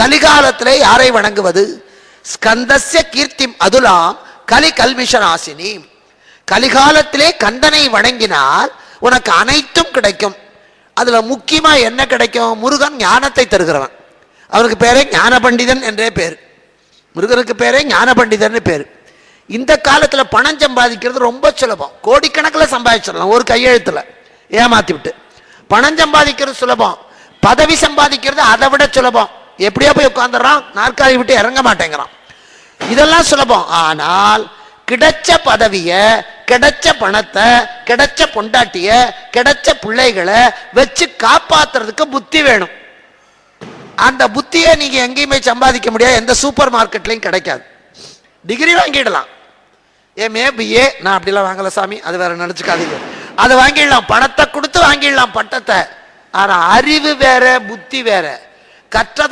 கலிகாலத்திலே யாரை வணங்குவது? ஸ்கந்தஸ்ய கீர்த்திம் அதுலாம் கலி கல்மிஷநாசினி. கலிகாலத்திலே கந்தனை வணங்கினால் உனக்கு அனைத்தும் கிடைக்கும். அதுல முக்கியமா என்ன கிடைக்கும்? முருகன் ஞானத்தை தருகிறவன். அவருக்கு பேரே ஞான பண்டிதன் என்றே பேர். முருகனுக்கு பேரே ஞான பண்டிதன் பேர். இந்த காலத்துல பணம் சம்பாதிக்கிறது ரொம்ப சுலபம். கோடிக்கணக்கில் சம்பாதிச்சிடலாம் ஒரு கையெழுத்துல ஏமாத்தி விட்டு. பணம் சம்பாதிக்கிறது சுலபம், பதவி சம்பாதிக்கிறது அதை விட சுலபம். எப்படியோ போய் உட்கார்ந்துறான், நாற்காலி விட்டு இறங்க மாட்டேங்கிறான். இதெல்லாம் சுலபம். ஆனால் கிடைச்ச பதவிய, கிடைச்ச பணத்தை, கிடைச்ச பொண்டாட்டிய, கிடைச்ச பிள்ளைகளை வச்சு காப்பாத்துறதுக்கு புத்தி வேணும். அந்த புத்தியை நீங்க எங்கேயுமே சம்பாதிக்க முடியாது, எந்த சூப்பர் மார்க்கெட்லயும் கிடைக்காது. டிகிரி வாங்கிடலாம், MA BA, நான் அப்படிலாம் வாங்கல சாமி, அது வேற நினைச்சுக்காதீங்க. அதை வாங்கிடலாம், பணத்தை கொடுத்து வாங்கிடலாம் பட்டத்தை. ஆனா அறிவு வேற, புத்தி வேற. கற்றதை